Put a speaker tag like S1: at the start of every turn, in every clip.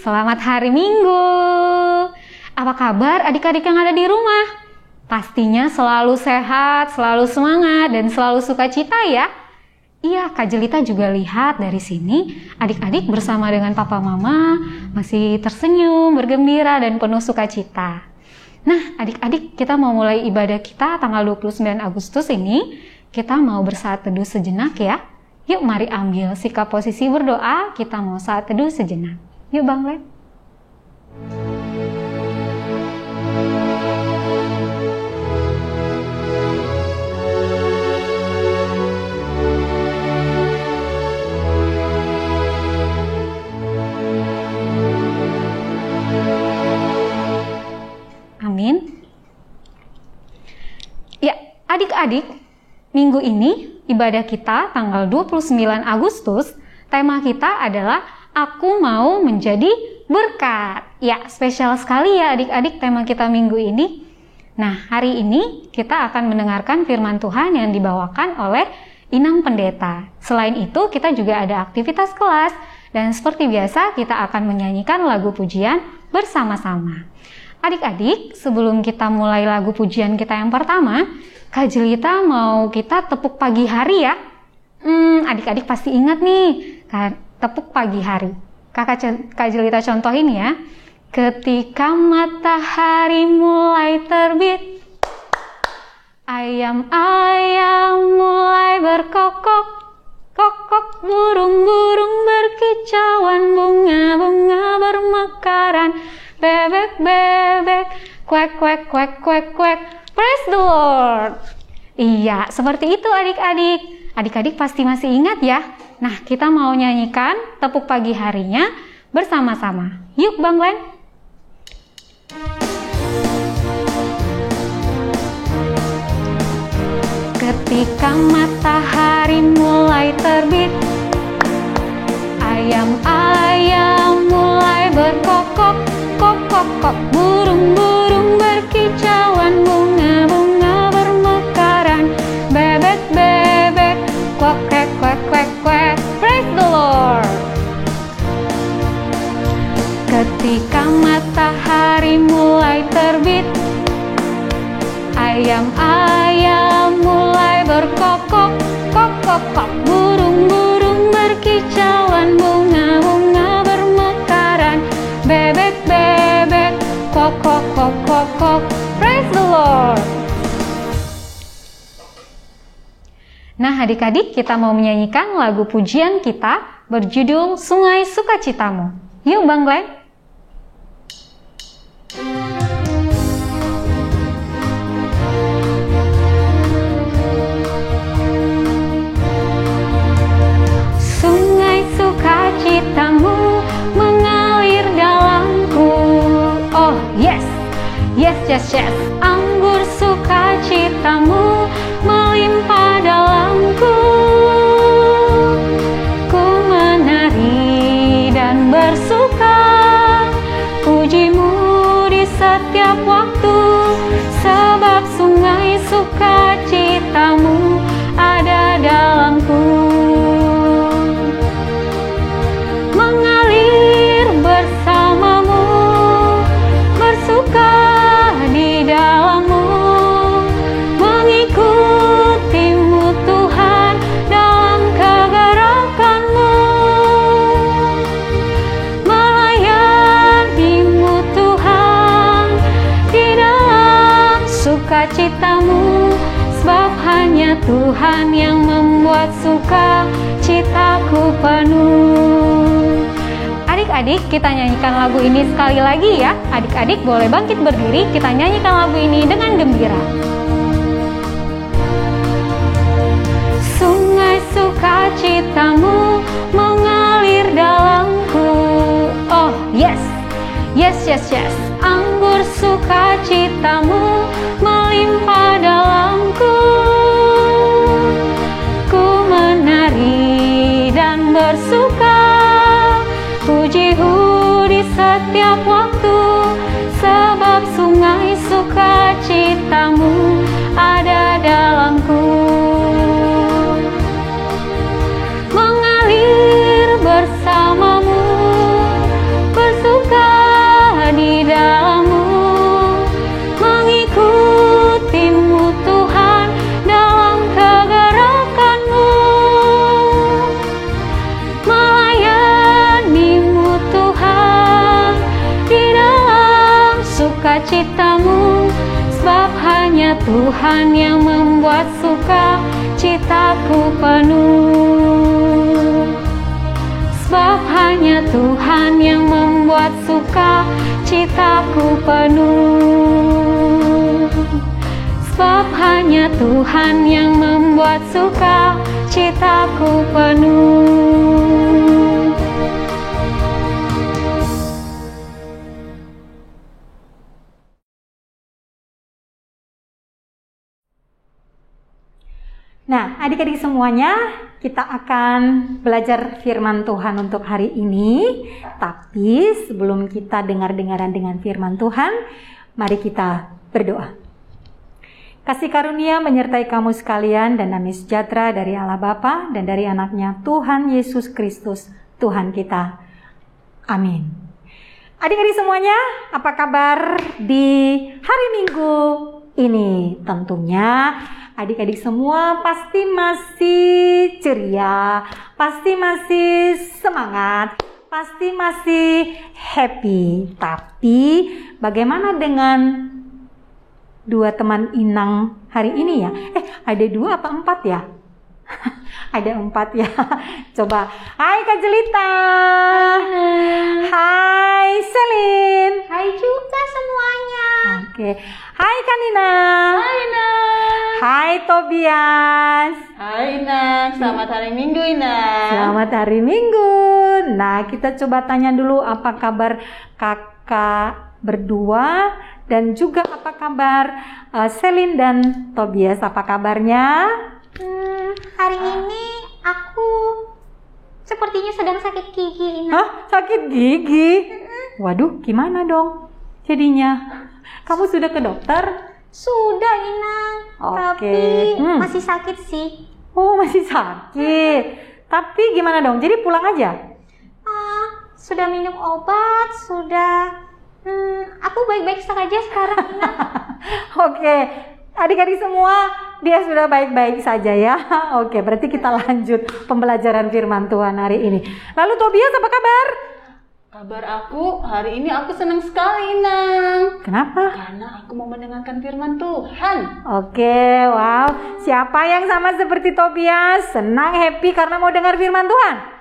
S1: Selamat hari Minggu. Apa kabar adik-adik yang ada di rumah? Pastinya selalu sehat, selalu semangat, dan selalu sukacita ya. Iya, Kak Jelita juga lihat dari sini adik-adik bersama dengan papa mama masih tersenyum, bergembira, dan penuh sukacita. Nah, adik-adik, kita mau mulai ibadah kita tanggal 29 Agustus ini. Kita mau bersaat teduh sejenak ya. Yuk mari ambil sikap posisi berdoa, kita mau saat teduh sejenak. Yuk Bang Len. Amin. Ya, adik-adik, minggu ini ibadah kita tanggal 29 Agustus, tema kita adalah Aku mau menjadi berkat. Ya, spesial sekali ya adik-adik tema kita minggu ini. Nah, hari ini kita akan mendengarkan firman Tuhan yang dibawakan oleh Inang Pendeta. Selain itu, kita juga ada aktivitas kelas dan seperti biasa kita akan menyanyikan lagu pujian bersama-sama. Adik-adik, sebelum kita mulai lagu pujian kita yang pertama, Kak Jelita mau kita tepuk pagi hari ya. Adik-adik pasti ingat nih, tepuk pagi hari. Kak Jelita contohin ya. Ketika matahari mulai terbit, ayam-ayam mulai berkokok, kokok, burung-burung berkicauan, bunga-bunga bermekaran, bebek-bebek, kuek-kuek, kuek-kuek. Praise the Lord. Iya, seperti itu adik-adik. Adik-adik pasti masih ingat ya. Nah, kita mau nyanyikan tepuk pagi harinya bersama-sama. Yuk Bang Len. Ketika matahari mulai terbit, ayam-ayam mulai berkokok, kok, burung-burung berkicauan, bunga-bunga bermekaran, bebek-bebek, kuek, kuek, kuek, kuek. Praise the Lord. Ketika matahari mulai terbit, ayam-ayam mulai berkokok, kok, burung-burung berkicauan, bunga-bunga bermekaran, bebek-bebek, kok. Praise the Lord. Nah adik-adik, kita mau menyanyikan lagu pujian kita berjudul Sungai Sukacitamu. Yuk Bang Glenn. Sungai sukacitamu mengalir dalamku. Oh yes. Anggur sukacitamu melimpah dalamku. Ku menari dan bersuka, pujimu di setiap waktu, sebab sungai sukacitamu ada dalamku. Mengalir bersamamu, bersuka di dalammu, mengikutimu Tuhan dalam kegerakanmu, melayanimu Tuhan di dalam sukacitamu, sebab hanya Tuhan yang membuat sukacitaku penuh. Adik-adik, kita nyanyikan lagu ini sekali lagi ya. Adik-adik boleh bangkit berdiri, kita nyanyikan lagu ini dengan gembira. Sungai sukacitamu mengalir dalamku. Oh yes. Anggur sukacitamu melimpah dalamku. Ku menari dan bersuka, pujimu di setiap waktu, sebab sungai sukacitamu ada dalamku. Mengalir bersamamu, bersuka Tuhan yang membuat suka citaku penuh. Sebab hanya Tuhan yang membuat suka citaku penuh. Sebab hanya Tuhan yang membuat suka citaku penuh.
S2: Nah, adik-adik semuanya, kita akan belajar firman Tuhan untuk hari ini. Tapi sebelum kita dengar-dengaran dengan firman Tuhan, mari kita berdoa. Kasih karunia menyertai kamu sekalian dan damai sejahtera dari Allah Bapa dan dari anaknya Tuhan Yesus Kristus, Tuhan kita. Amin. Adik-adik semuanya, apa kabar di hari Minggu ini? Tentunya adik-adik semua pasti masih ceria, pasti masih semangat, pasti masih happy. Tapi bagaimana dengan dua teman Inang hari ini ya? Ada 2 apa 4 ya? Ada 4 ya. Coba. Hai Kak Jelita. Hai Selin.
S1: Hai juga semuanya.
S2: Oke. Hai Kak Nina.
S1: Hai Nak.
S2: Hai Tobias.
S3: Hai Nak, selamat hari Minggu Nak.
S2: Selamat hari Minggu. Nah, kita coba tanya dulu apa kabar kakak berdua dan juga apa kabar Selin dan Tobias, apa kabarnya?
S1: Hari ini aku sepertinya sedang sakit gigi, Ina.
S2: Hah? Sakit gigi? Waduh, gimana dong jadinya? Kamu sudah ke dokter?
S1: Sudah, Ina.
S2: Oke.
S1: Tapi masih sakit sih.
S2: Oh, masih sakit. Tapi gimana dong? Jadi pulang aja?
S1: Sudah minum obat, sudah. Aku baik-baik saja sekarang, Ina.
S2: Oke. Adik-adik semua, dia sudah baik-baik saja ya. Oke, berarti kita lanjut pembelajaran firman Tuhan hari ini. Lalu Tobias, apa kabar?
S3: Kabar aku, hari ini aku senang sekali Nang.
S2: Kenapa?
S3: Karena aku mau mendengarkan firman Tuhan.
S2: Oke, wow. Siapa yang sama seperti Tobias? Senang, happy karena mau dengar firman Tuhan?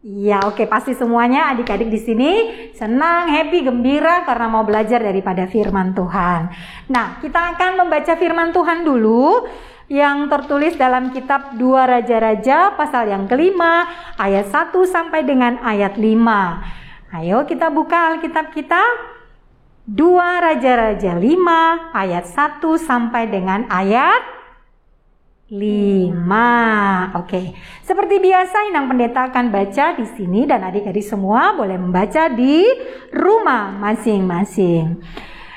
S2: Iya, oke, pasti semuanya adik-adik di sini senang, happy, gembira karena mau belajar daripada firman Tuhan. Nah, kita akan membaca firman Tuhan dulu yang tertulis dalam kitab 2 Raja-Raja pasal yang kelima ayat 1 sampai dengan ayat 5. Ayo kita buka Alkitab kita. 2 Raja-Raja 5 ayat 1 sampai dengan ayat 5. Oke. Seperti biasa Inang Pendeta akan baca di sini dan adik-adik semua boleh membaca di rumah masing-masing.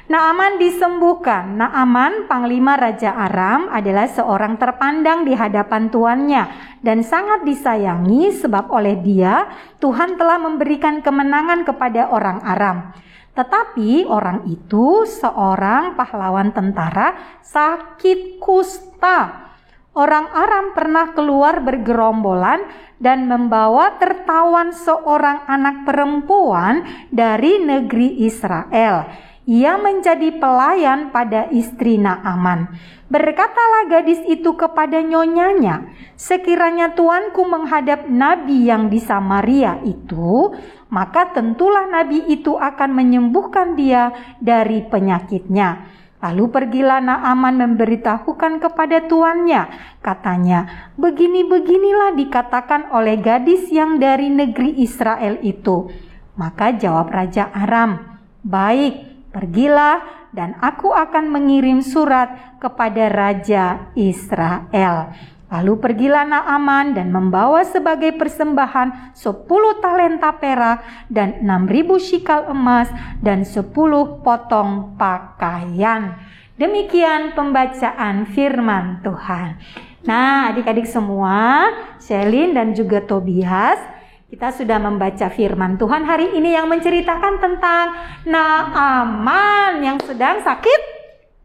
S2: Naaman disembuhkan. Naaman, panglima Raja Aram, adalah seorang terpandang di hadapan tuannya dan sangat disayangi sebab oleh dia Tuhan telah memberikan kemenangan kepada orang Aram. Tetapi orang itu, seorang pahlawan tentara, sakit kusta. Orang Aram pernah keluar bergerombolan dan membawa tertawan seorang anak perempuan dari negeri Israel. Ia menjadi pelayan pada istri Naaman. Berkatalah gadis itu kepada nyonyanya, sekiranya tuanku menghadap nabi yang di Samaria itu, maka tentulah nabi itu akan menyembuhkan dia dari penyakitnya. Lalu pergilah Naaman memberitahukan kepada tuannya. Katanya, begini-beginilah dikatakan oleh gadis yang dari negeri Israel itu. Maka jawab Raja Aram, baik, pergilah dan aku akan mengirim surat kepada Raja Israel. Lalu pergilah Naaman dan membawa sebagai persembahan 10 talenta perak dan 6.000 shikal emas dan 10 potong pakaian. Demikian pembacaan firman Tuhan. Nah, adik-adik semua, Selin dan juga Tobias, kita sudah membaca firman Tuhan hari ini yang menceritakan tentang Naaman yang sedang sakit.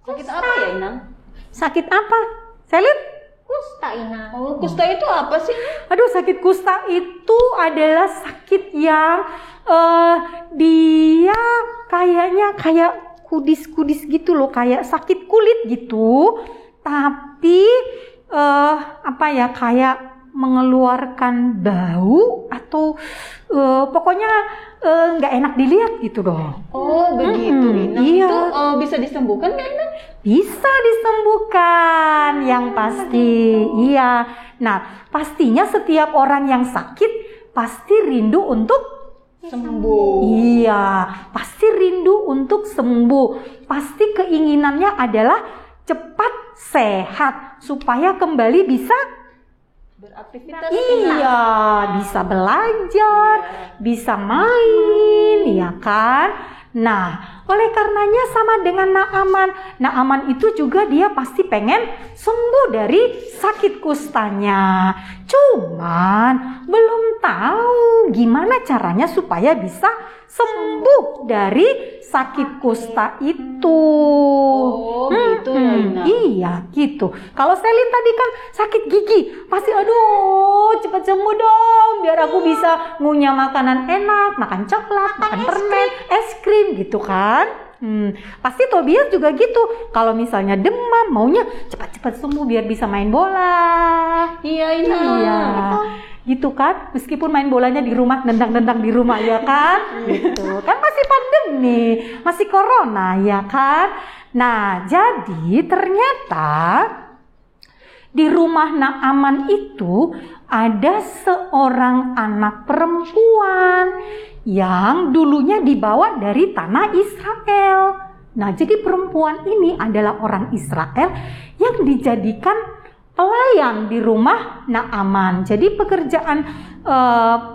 S3: Sakit apa ya Inang?
S2: Sakit apa? Selin?
S1: Kusta, Ina.
S3: Oh, kusta itu apa sih?
S2: Aduh, sakit kusta itu adalah sakit yang dia kayaknya kayak kudis-kudis gitu loh, kayak sakit kulit gitu. Tapi kayak mengeluarkan bau atau pokoknya nggak enak dilihat gitu dong.
S3: Oh begitu Inang.
S2: Iya.
S3: Itu bisa disembuhkan nggak Inang?
S2: Bisa disembuhkan, yang pasti. Iya. Nah, pastinya setiap orang yang sakit pasti rindu untuk
S3: Sembuh.
S2: Iya, pasti rindu untuk sembuh. Pasti keinginannya adalah cepat sehat supaya kembali bisa
S3: Beraktivitas.
S2: iya, bisa belajar, bisa main, ya kan? Nah, oleh karenanya sama dengan Naaman. Naaman itu juga dia pasti pengen sembuh dari sakit kustanya. Cuman belum tahu gimana caranya supaya bisa sembuh dari sakit kusta itu.
S3: Oh gitu ya Inang.
S2: Iya gitu. Kalau Selin tadi kan sakit gigi, pasti aduh cepat sembuh dong biar aku bisa ngunyah makanan enak, makan coklat, makan permen, es krim gitu kan. Pasti Tobias juga gitu. Kalau misalnya demam maunya cepat-cepat sembuh biar bisa main bola.
S3: Iya Inang.
S2: Iya. Gitu kan, meskipun main bolanya di rumah, nendang-nendang di rumah ya kan, gitu kan masih pandemi, masih corona ya kan. Nah jadi ternyata di rumah Naaman itu ada seorang anak perempuan yang dulunya dibawa dari tanah Israel. Nah jadi perempuan ini adalah orang Israel yang dijadikan pelayan di rumah Naaman. Jadi pekerjaan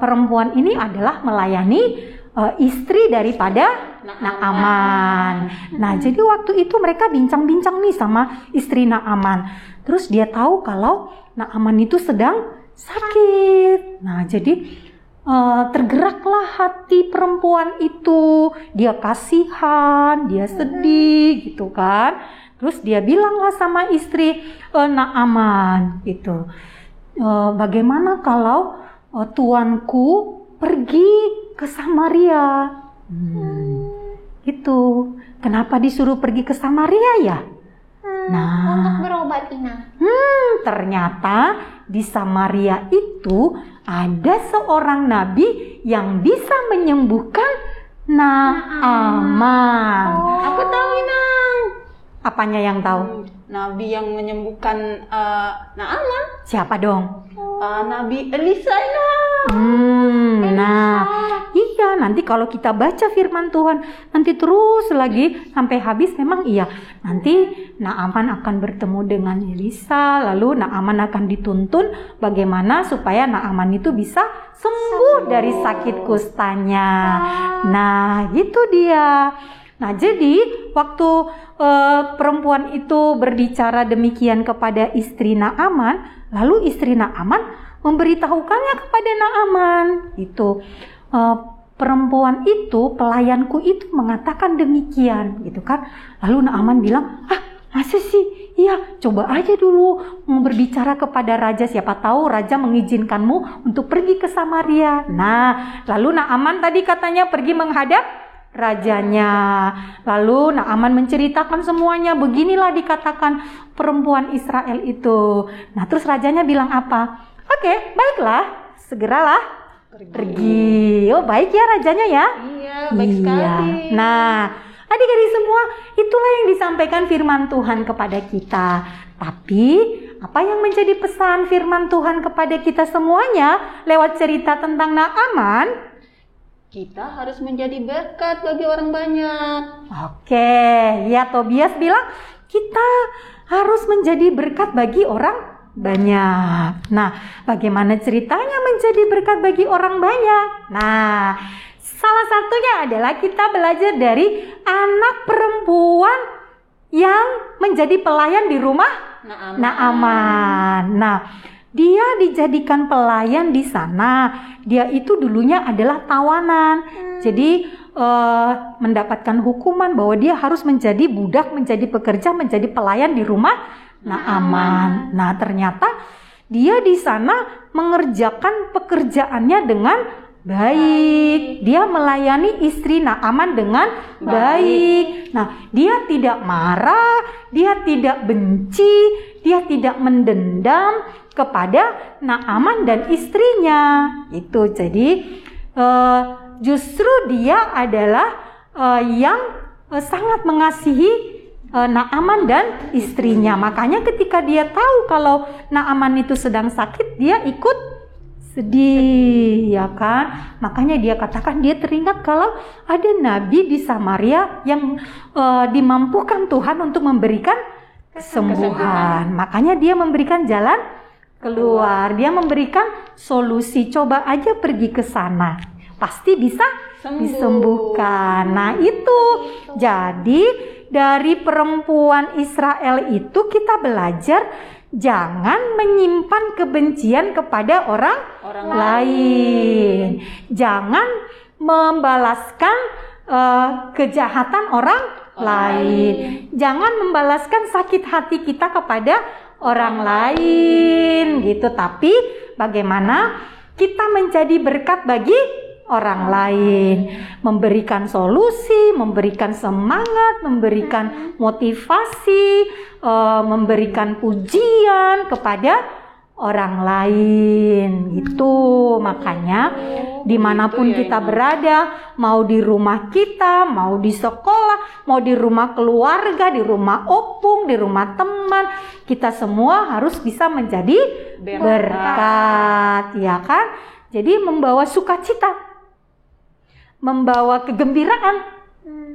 S2: perempuan ini adalah melayani istri daripada Naaman. Nah, jadi waktu itu mereka bincang-bincang nih sama istri Naaman. Terus dia tahu kalau Naaman itu sedang sakit. Nah, jadi tergeraklah hati perempuan itu. Dia kasihan, dia sedih gitu kan. Terus dia bilanglah sama istri Naaman gitu, bagaimana kalau tuanku pergi ke Samaria? Gitu. Kenapa disuruh pergi ke Samaria ya?
S1: Untuk berobat Inang.
S2: Ternyata di Samaria itu ada seorang nabi yang bisa menyembuhkan Naaman.
S3: Aku tahu Inang.
S2: Apanya yang tahu?
S3: Nabi yang menyembuhkan Naaman.
S2: Siapa dong?
S3: Nabi Elisa Inang.
S2: Nah, iya nanti kalau kita baca firman Tuhan nanti terus lagi sampai habis memang iya. Nanti Naaman akan bertemu dengan Elisa, lalu Naaman akan dituntun bagaimana supaya Naaman itu bisa sembuh dari sakit kustanya. Nah, gitu dia. Nah, jadi waktu perempuan itu berbicara demikian kepada istri Naaman, lalu istri Naaman memberitahukannya kepada Naaman. Itu perempuan itu, pelayanku itu mengatakan demikian, gitu kan? Lalu Naaman bilang, masa sih? Iya, coba aja dulu berbicara kepada raja, siapa tahu raja mengizinkanmu untuk pergi ke Samaria. Nah, lalu Naaman tadi katanya pergi menghadap rajanya. Lalu Naaman menceritakan semuanya, beginilah dikatakan perempuan Israel itu. Nah, terus rajanya bilang apa? Oke, baiklah, segeralah pergi. Oh, baik ya rajanya ya?
S3: Iya, baik sekali.
S2: Nah, adik-adik semua, itulah yang disampaikan firman Tuhan kepada kita. Tapi, apa yang menjadi pesan firman Tuhan kepada kita semuanya lewat cerita tentang Naaman?
S3: Kita harus menjadi berkat bagi orang banyak.
S2: Oke, ya Tobias bilang kita harus menjadi berkat bagi orang banyak. Nah, bagaimana ceritanya menjadi berkat bagi orang banyak? Nah, salah satunya adalah kita belajar dari anak perempuan yang menjadi pelayan di rumah Naaman. Nah, dia dijadikan pelayan di sana. Dia itu dulunya adalah tawanan. Jadi mendapatkan hukuman bahwa dia harus menjadi budak, menjadi pekerja, menjadi pelayan di rumah Naaman. Nah, ternyata dia di sana mengerjakan pekerjaannya dengan baik. Dia melayani istri Naaman dengan baik. Nah, dia tidak marah, dia tidak benci, dia tidak mendendam kepada Naaman dan istrinya. Itu jadi justru dia adalah yang sangat mengasihi Naaman dan istrinya. Makanya ketika dia tahu kalau Naaman itu sedang sakit, dia ikut sedih, ya kan? Makanya dia katakan, dia teringat kalau ada nabi di Samaria yang dimampukan Tuhan untuk memberikan kesembuhan. Makanya dia memberikan jalan keluar, dia memberikan solusi. Coba aja pergi ke sana, pasti bisa disembuhkan. Nah itu, jadi dari perempuan Israel itu kita belajar jangan menyimpan kebencian kepada orang lain. Jangan membalaskan kejahatan orang lain. Jangan membalaskan sakit hati kita kepada orang lain gitu. Tapi bagaimana kita menjadi berkat bagi orang lain, memberikan solusi, memberikan semangat, memberikan motivasi, memberikan pujian kepada orang lain gitu. Makanya dimanapun kita berada, mau di rumah kita, mau di sekolah, mau di rumah keluarga, di rumah opung, di rumah teman, kita semua harus bisa menjadi berkat, ya kan? Jadi membawa sukacita, membawa kegembiraan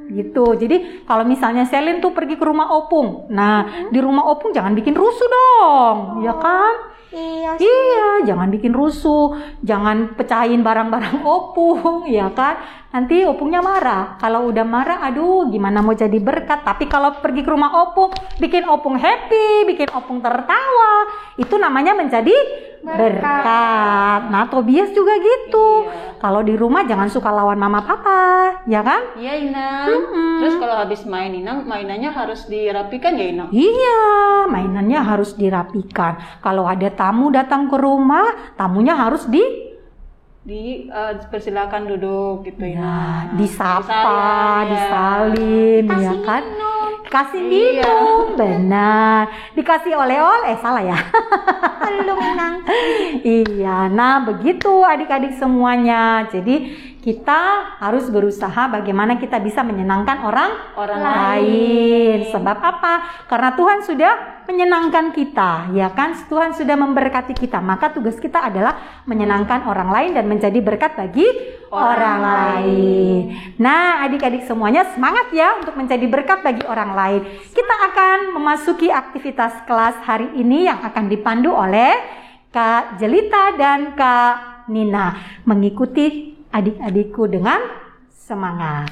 S2: gitu. Jadi kalau misalnya Selin tuh pergi ke rumah opung, nah di rumah opung jangan bikin rusuh dong, ya kan? Iya, jangan bikin rusuh, jangan pecahin barang-barang opung, ya kan? Nanti opungnya marah. Kalau udah marah, aduh gimana mau jadi berkat. Tapi kalau pergi ke rumah opung, bikin opung happy, bikin opung tertawa, itu namanya menjadi berkat. Nah, Tobias juga gitu. Kalau di rumah jangan suka lawan mama papa, ya kan?
S3: Iya, Inang. Terus kalau habis main, Inang, mainannya harus dirapikan ya, Inang?
S2: Iya, mainannya harus dirapikan. Kalau ada tamu datang ke rumah, tamunya harus
S3: persilakan duduk gitu ya.
S2: Nah, disapa, disalim, ya kan? Kasih minum, benar. Dikasih oleh-oleh, salah ya?
S4: Belum, Nang.
S2: Iya, nah begitu adik-adik semuanya. Jadi kita harus berusaha bagaimana kita bisa menyenangkan orang lain. Sebab apa? Karena Tuhan sudah menyenangkan kita, ya kan? Tuhan sudah memberkati kita. Maka tugas kita adalah menyenangkan orang lain dan menjadi berkat bagi orang lain. Nah, adik-adik semuanya semangat ya untuk menjadi berkat bagi orang lain. Kita akan memasuki aktivitas kelas hari ini yang akan dipandu oleh Kak Jelita dan Kak Nina. Mengikuti adik-adikku dengan semangat.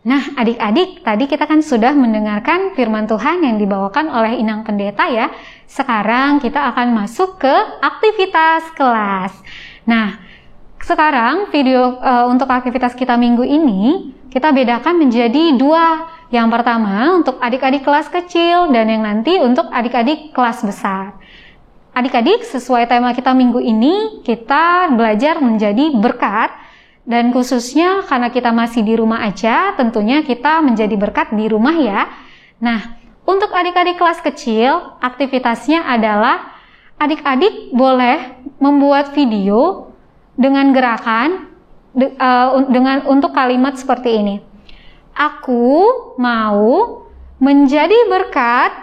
S1: Nah, adik-adik, tadi kita kan sudah mendengarkan firman Tuhan yang dibawakan oleh Inang Pendeta ya. Sekarang kita akan masuk ke aktivitas kelas. Nah, sekarang video untuk aktivitas kita minggu ini, kita bedakan menjadi dua. Yang pertama untuk adik-adik kelas kecil dan yang nanti untuk adik-adik kelas besar. Adik-adik, sesuai tema kita minggu ini, kita belajar menjadi berkat. Dan khususnya karena kita masih di rumah aja, tentunya kita menjadi berkat di rumah ya. Nah, untuk adik-adik kelas kecil, aktivitasnya adalah adik-adik boleh membuat video dengan gerakan untuk kalimat seperti ini. Aku mau menjadi berkat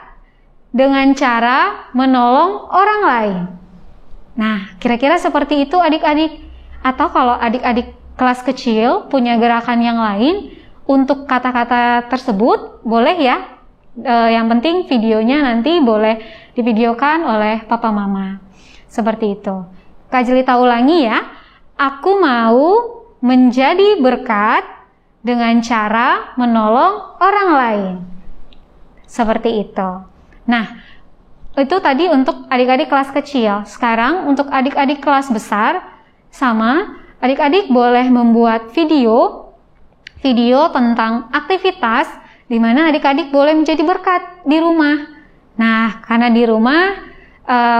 S1: dengan cara menolong orang lain. Nah, kira-kira seperti itu adik-adik. Atau kalau adik-adik kelas kecil punya gerakan yang lain untuk kata-kata tersebut, boleh ya. Yang penting videonya nanti boleh divideokan oleh papa mama. Seperti itu. Kak Jelita ulangi ya. Aku mau menjadi berkat dengan cara menolong orang lain. Seperti itu. Nah, itu tadi untuk adik-adik kelas kecil. Sekarang untuk adik-adik kelas besar, sama, adik-adik boleh membuat video tentang aktivitas di mana adik-adik boleh menjadi berkat di rumah. Nah, karena di rumah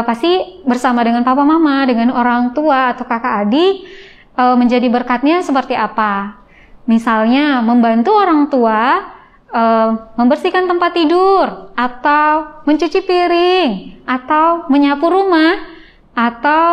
S1: pasti bersama dengan papa mama, dengan orang tua atau kakak adik, menjadi berkatnya seperti apa. Misalnya membantu orang tua membersihkan tempat tidur, atau mencuci piring, atau menyapu rumah, atau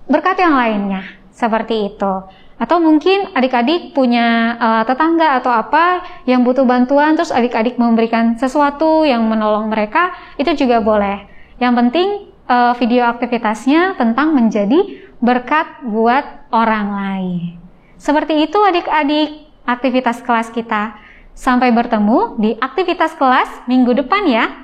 S1: berkat yang lainnya, seperti itu. Atau mungkin adik-adik punya tetangga atau apa yang butuh bantuan, terus adik-adik memberikan sesuatu yang menolong mereka, itu juga boleh. Yang penting video aktivitasnya tentang menjadi berkat buat orang lain. Seperti itu adik-adik aktivitas kelas kita. Sampai bertemu di aktivitas kelas minggu depan ya.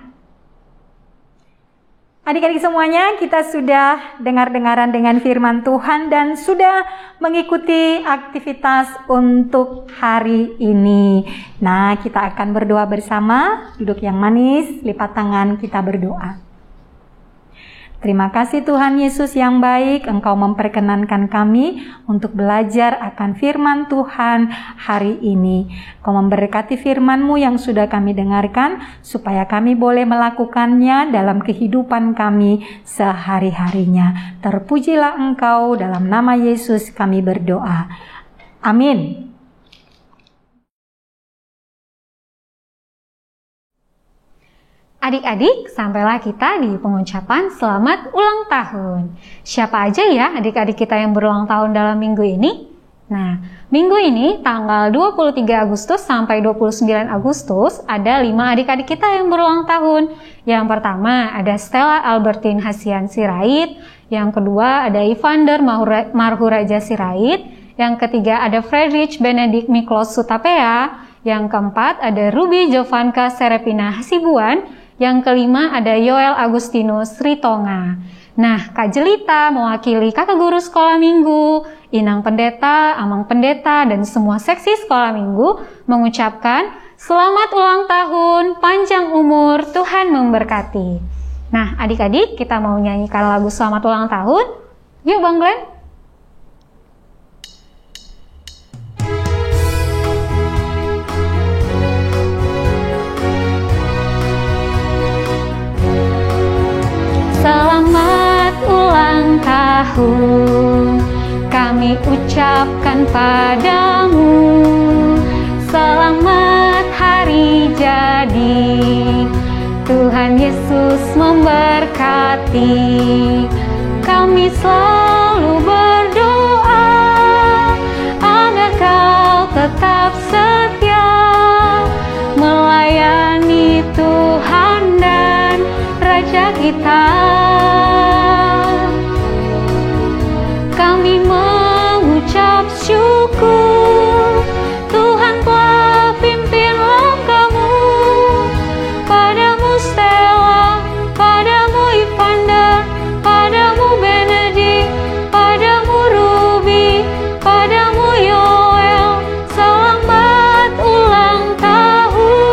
S2: Adik-adik semuanya, kita sudah dengar-dengaran dengan firman Tuhan dan sudah mengikuti aktivitas untuk hari ini. Nah, kita akan berdoa bersama. Duduk yang manis, lipat tangan, kita berdoa. Terima kasih Tuhan Yesus yang baik, Engkau memperkenankan kami untuk belajar akan firman Tuhan hari ini. Engkau memberkati firman-Mu yang sudah kami dengarkan, supaya kami boleh melakukannya dalam kehidupan kami sehari-harinya. Terpujilah Engkau, dalam nama Yesus kami berdoa. Amin.
S1: Adik-adik, sampailah kita di pengucapan selamat ulang tahun. Siapa aja ya adik-adik kita yang berulang tahun dalam minggu ini? Nah, minggu ini tanggal 23 Agustus sampai 29 Agustus ada 5 adik-adik kita yang berulang tahun. Yang pertama ada Stella Albertine Hasian Sirait, yang kedua ada Evander Marhuraja Sirait, yang ketiga ada Friedrich Benedict Miklos Sutapea, yang keempat ada Ruby Jovanka Serepina Hasibuan, yang kelima ada Yoel Agustinus Ritonga. Nah, Kak Jelita mewakili kakak guru sekolah minggu, Inang Pendeta, Amang Pendeta, dan semua seksi sekolah minggu mengucapkan selamat ulang tahun, panjang umur, Tuhan memberkati. Nah, adik-adik kita mau nyanyikan lagu selamat ulang tahun. Yuk Bang Glenn. Selamat ulang tahun kami ucapkan padamu. Selamat hari jadi, Tuhan Yesus memberkati. Kami selalu berdoa agar kau tetap setia melayani Tuhan dan Raja kita. Kami mengucap syukur, Tuhan telah pimpin langkahmu. Padamu Stella, padamu Evander, padamu Benedict, padamu Ruby, padamu Yoel, selamat ulang tahun.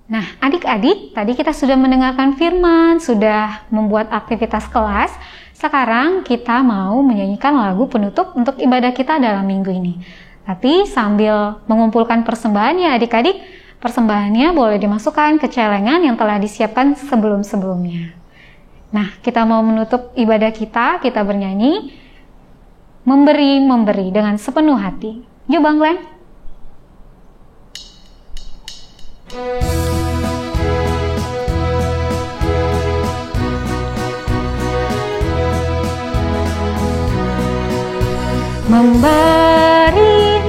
S1: Nah, adik-adik, tadi kita sudah mendengarkan firman, sudah membuat aktivitas kelas. Sekarang kita mau menyanyikan lagu penutup untuk ibadah kita dalam minggu ini. Tapi sambil mengumpulkan persembahan ya adik-adik, persembahannya boleh dimasukkan ke celengan yang telah disiapkan sebelum-sebelumnya. Nah, kita mau menutup ibadah kita bernyanyi, memberi dengan sepenuh hati. Yuk Bang Glenn.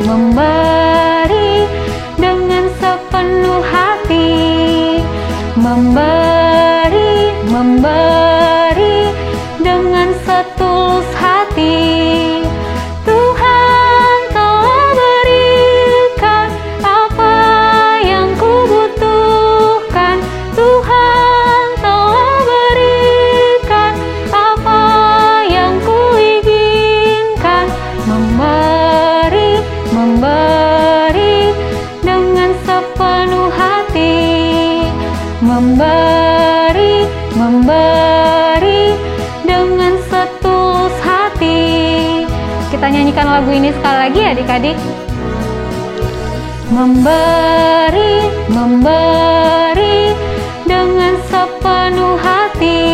S1: Memberi dengan sepenuh hati, memberi dengan setulus hati. Tuhan telah berikan apa yang kubutuhkan, Tuhan telah berikan apa yang kuinginkan. Memberi dengan sepenuh hati, memberi kita nyanyikan lagu ini sekali lagi adik-adik. Memberi, memberi dengan sepenuh hati.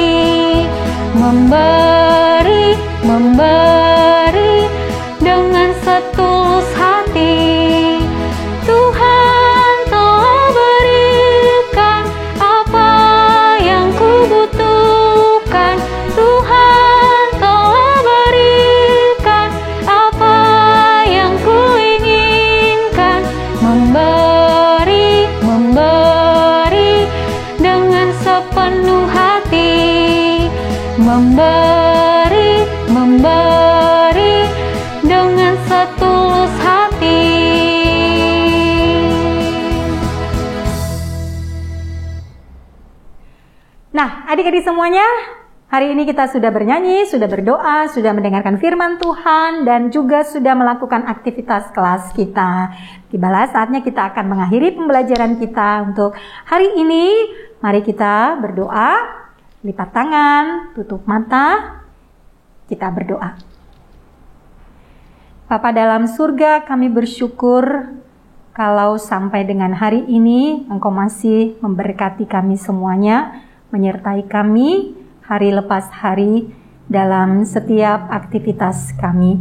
S1: Memberi, memberi dengan setulus hati. Tuhan telah berikan apa yang kubutuhkan. Tuhan telah berikan apa yang kuinginkan. Memberi, memberi dengan sepenuh hati. Memberi, memberi dengan setulus hati.
S2: Nah, adik-adik semuanya, hari ini kita sudah bernyanyi, sudah berdoa, sudah mendengarkan firman Tuhan, dan juga sudah melakukan aktivitas kelas kita. Tibalah saatnya kita akan mengakhiri pembelajaran kita untuk hari ini. Mari kita berdoa, lipat tangan, tutup mata, kita berdoa. Bapa dalam surga, kami bersyukur kalau sampai dengan hari ini Engkau masih memberkati kami semuanya, menyertai kami hari lepas hari dalam setiap aktivitas kami.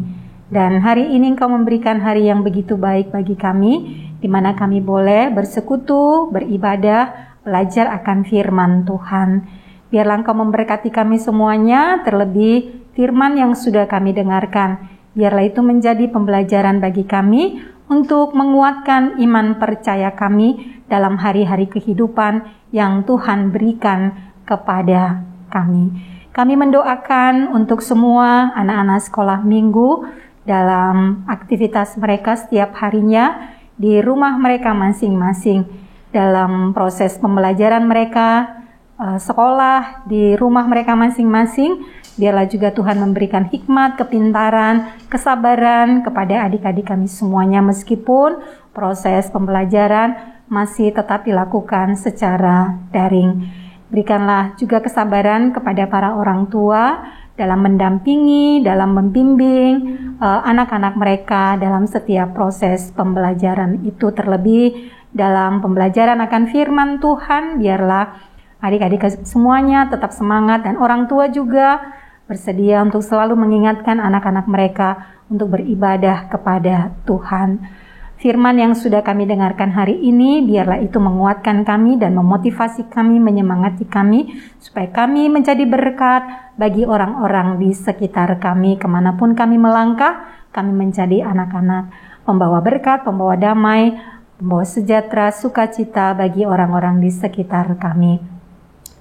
S2: Dan hari ini Engkau memberikan hari yang begitu baik bagi kami, di mana kami boleh bersekutu, beribadah, belajar akan firman Tuhan. Biarlah Engkau memberkati kami semuanya, terlebih firman yang sudah kami dengarkan. Biarlah itu menjadi pembelajaran bagi kami untuk menguatkan iman percaya kami dalam hari-hari kehidupan yang Tuhan berikan kepada kami. Kami mendoakan untuk semua anak-anak sekolah minggu dalam aktivitas mereka setiap harinya di rumah mereka masing-masing, dalam proses pembelajaran mereka, sekolah di rumah mereka masing-masing. Biarlah juga Tuhan memberikan hikmat, kepintaran, kesabaran kepada adik-adik kami semuanya, meskipun proses pembelajaran masih tetap dilakukan secara daring. Berikanlah juga kesabaran kepada para orang tua dalam mendampingi, dalam membimbing anak-anak mereka dalam setiap proses pembelajaran itu, terlebih dalam pembelajaran akan firman Tuhan. Biarlah adik-adik semuanya tetap semangat, dan orang tua juga bersedia untuk selalu mengingatkan anak-anak mereka untuk beribadah kepada Tuhan. Firman yang sudah kami dengarkan hari ini, biarlah itu menguatkan kami dan memotivasi kami, menyemangati kami, supaya kami menjadi berkat bagi orang-orang di sekitar kami. Kemanapun kami melangkah, kami menjadi anak-anak pembawa berkat, pembawa damai, pembawa sejahtera, sukacita bagi orang-orang di sekitar kami.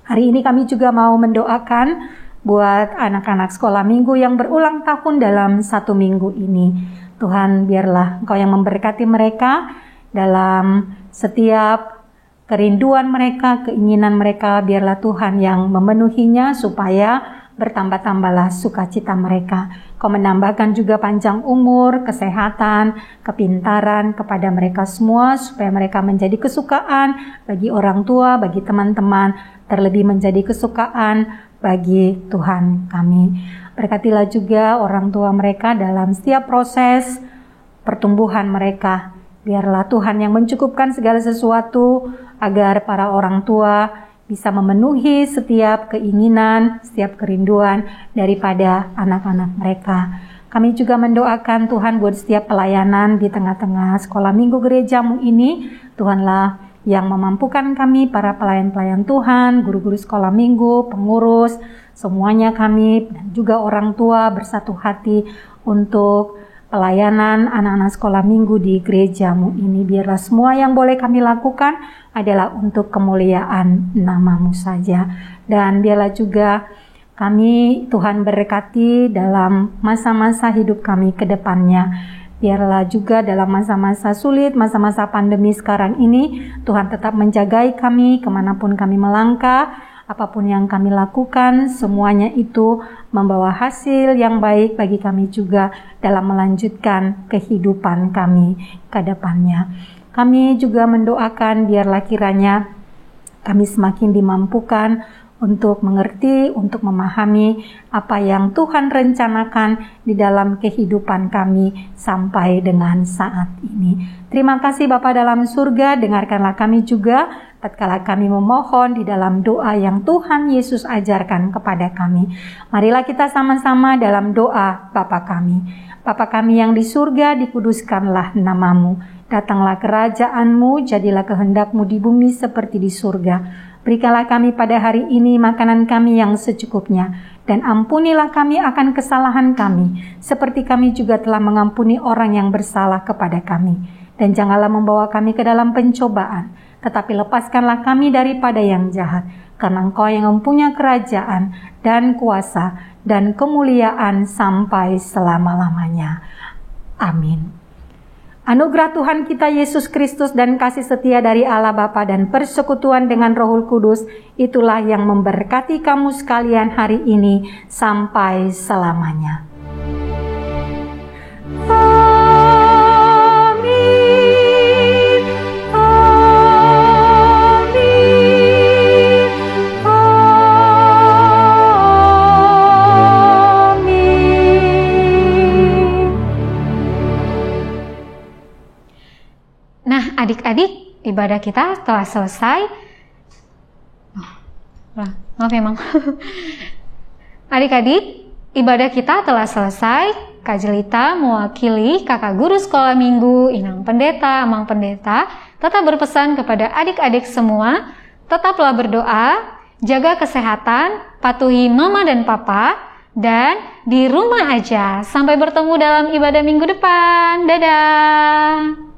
S2: Hari ini kami juga mau mendoakan buat anak-anak sekolah minggu yang berulang tahun dalam 1 minggu ini. Tuhan, biarlah Engkau yang memberkati mereka dalam setiap kerinduan mereka, keinginan mereka. Biarlah Tuhan yang memenuhinya supaya bertambah-tambahlah sukacita mereka. Kau menambahkan juga panjang umur, kesehatan, kepintaran kepada mereka semua, supaya mereka menjadi kesukaan bagi orang tua, bagi teman-teman, terlebih menjadi kesukaan bagi Tuhan kami. Berkatilah juga orang tua mereka dalam setiap proses pertumbuhan mereka. Biarlah Tuhan yang mencukupkan segala sesuatu agar para orang tua bisa memenuhi setiap keinginan, setiap kerinduan daripada anak-anak mereka. Kami juga mendoakan Tuhan buat setiap pelayanan di tengah-tengah sekolah minggu gerejamu ini. Tuhanlah yang memampukan kami, para pelayan-pelayan Tuhan, guru-guru sekolah minggu, pengurus, semuanya kami dan juga orang tua bersatu hati untuk pelayanan anak-anak sekolah minggu di gerejamu ini. Biarlah semua yang boleh kami lakukan adalah untuk kemuliaan nama-Mu saja. Dan biarlah juga kami, Tuhan, berkati dalam masa-masa hidup kami ke depannya. Biarlah juga dalam masa-masa sulit, masa-masa pandemi sekarang ini, Tuhan tetap menjagai kami kemanapun kami melangkah. Apapun yang kami lakukan, semuanya itu membawa hasil yang baik bagi kami juga dalam melanjutkan kehidupan kami ke depannya. Kami juga mendoakan biarlah kiranya kami semakin dimampukan untuk mengerti, untuk memahami apa yang Tuhan rencanakan di dalam kehidupan kami sampai dengan saat ini. Terima kasih Bapa dalam surga, dengarkanlah kami juga tatkala kami memohon di dalam doa yang Tuhan Yesus ajarkan kepada kami. Marilah kita sama-sama dalam doa Bapa kami. Bapa kami yang di surga, dikuduskanlah namamu. Datanglah kerajaan-Mu, jadilah kehendak-Mu di bumi seperti di surga. Berikanlah kami pada hari ini makanan kami yang secukupnya, dan ampunilah kami akan kesalahan kami, seperti kami juga telah mengampuni orang yang bersalah kepada kami. Dan janganlah membawa kami ke dalam pencobaan, tetapi lepaskanlah kami daripada yang jahat, karena Engkau yang mempunyai kerajaan dan kuasa dan kemuliaan sampai selama-lamanya. Amin. Anugerah Tuhan kita Yesus Kristus dan kasih setia dari Allah Bapa dan persekutuan dengan Roh Kudus, itulah yang memberkati kamu sekalian hari ini sampai selamanya.
S1: Adik-adik, ibadah kita telah selesai. Maaf ya, Mang. Adik-adik, ibadah kita telah selesai. Kak Jelita mewakili kakak guru sekolah minggu, Inang Pendeta, Amang Pendeta, tetap berpesan kepada adik-adik semua, tetaplah berdoa, jaga kesehatan, patuhi mama dan papa, dan di rumah aja. Sampai bertemu dalam ibadah minggu depan. Dadah!